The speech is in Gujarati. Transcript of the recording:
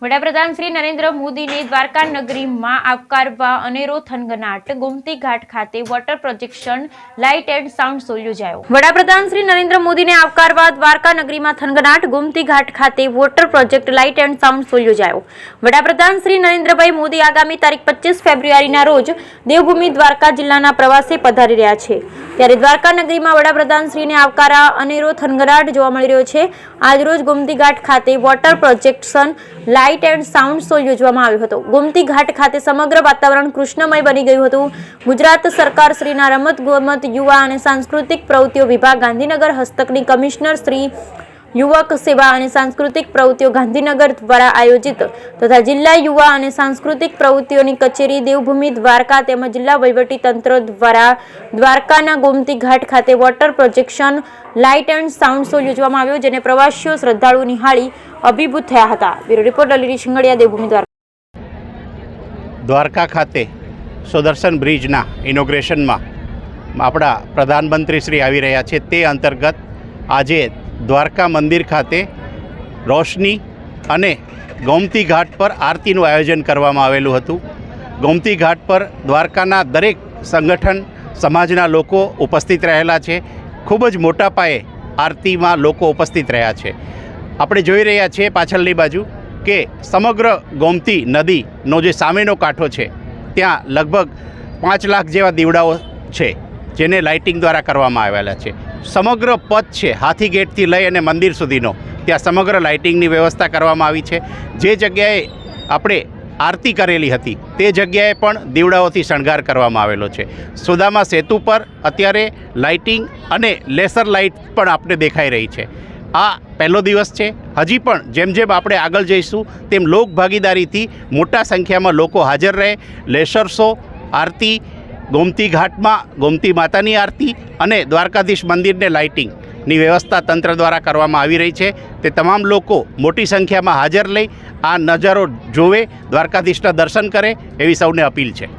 વડાપ્રધાન શ્રી નરેન્દ્ર મોદીને દ્વારકા નગરીમાં આવકારવા અનેરો થનગનાટ ગોમતી ઘાટ ખાતે water projection light and sound show યોજાયો। વડાપ્રધાન શ્રી નરેન્દ્ર મોદીને આવકારવા દ્વારકા નગરીમાં થનગનાટ ગોમતી ઘાટ ખાતે water project light and sound show યોજાયો। વડાપ્રધાન શ્રી નરેન્દ્રભાઈ મોદી આગામી તારીખ 25 ફેબ્રુઆરીના રોજ દેવભૂમિ દ્વારકા જિલ્લાના પ્રવાસે પધારી રહ્યા છે, ત્યારે દ્વારકા નગરીમાં વડાપ્રધાન શ્રીને આવકારવા અનેરો થનગનાટ જોવા મળી રહ્યો છે। આજરોજ ગોમતી ઘાટ ખાતે water projection light and sound show યોજવામાં આવ્યો હતો। ગોમતી ઘાટ ખાતે સમગ્ર વાતાવરણ કૃષ્ણમય બની ગયું હતું। ગુજરાત સરકાર શ્રીના રમત ગમત યુવા અને સાંસ્કૃતિક પ્રવૃત્તિઓ વિભાગ ગાંધીનગર હસ્તકની કમિશનર શ્રી યુવક સેવા અને સાંસ્કૃતિક પ્રવૃત્તિઓ ગાંધીનગર દ્વારા આયોજિત તથા જિલ્લા યુવા અને સાંસ્કૃતિક પ્રવૃત્તિઓની કચેરી દેવભૂમિ દ્વારકા તેમજ જિલ્લા વહીવટી તંત્ર દ્વારા દ્વારકાના ગોમતી ઘાટ ખાતે water projection light and sound show યોજવામાં આવ્યો, જેને પ્રવાસીઓ શ્રદ્ધાળુઓ નિહાળી અભિભૂત થયા હતા। બ્યુરો રિપોર્ટ અલીરી શિંગડિયા, દેવભૂમિ દ્વારકા ખાતે સુદર્શન બ્રિજના ઇનોગ્રેશનમાં આપણા પ્રધાનમંત્રી શ્રી આવી રહ્યા છે। તે અંતર્ગત આજે દ્વારકા મંદિર ખાતે રોશની અને ગોમતી ઘાટ પર આરતીનું આયોજન કરવામાં આવેલું હતું। ગોમતી ઘાટ પર દ્વારકાના દરેક સંગઠન સમાજના લોકો ઉપસ્થિત રહેલા છે। ખૂબ જ મોટા પાયે આરતીમાં લોકો ઉપસ્થિત રહ્યા છે। આપણે જોઈ રહ્યા છીએ પાછળની બાજુ કે સમગ્ર ગોમતી નદીનો જે સામેનો કાંઠો છે ત્યાં લગભગ 5 લાખ જેવા દીવડાઓ છે, જેને લાઇટિંગ દ્વારા કરવામાં આવેલા છે। સમગ્ર પથ છે હાથી ગેટથી લઈ અને મંદિર સુધીનો, ત્યાં સમગ્ર લાઇટિંગની વ્યવસ્થા કરવામાં આવી છે। જે જગ્યાએ આપણે આરતી કરેલી હતી તે જગ્યાએ પણ દીવડાઓથી શણગાર કરવામાં આવેલો છે। સુદામા સેતુ પર અત્યારે લાઇટિંગ અને લેસર લાઇટ પણ આપણે દેખાઈ રહી છે। આ પહેલો દિવસ છે। હજી પણ જેમ જેમ આપણે આગળ જઈશું તેમ લોક ભાગીદારીથી મોટા સંખ્યામાં લોકો હાજર રહે। લેસર શો, આરતી, ગોમતી ઘાટમાં ગોમતી માતાની આરતી અને દ્વારકાધીશ મંદિરને લાઇટિંગની વ્યવસ્થા તંત્ર દ્વારા કરવામાં આવી રહી છે। તે તમામ લોકો મોટી સંખ્યામાં હાજર લઈ આ નજારો જોવે, દ્વારકાધીશના દર્શન કરે એવી સૌને અપીલ છે।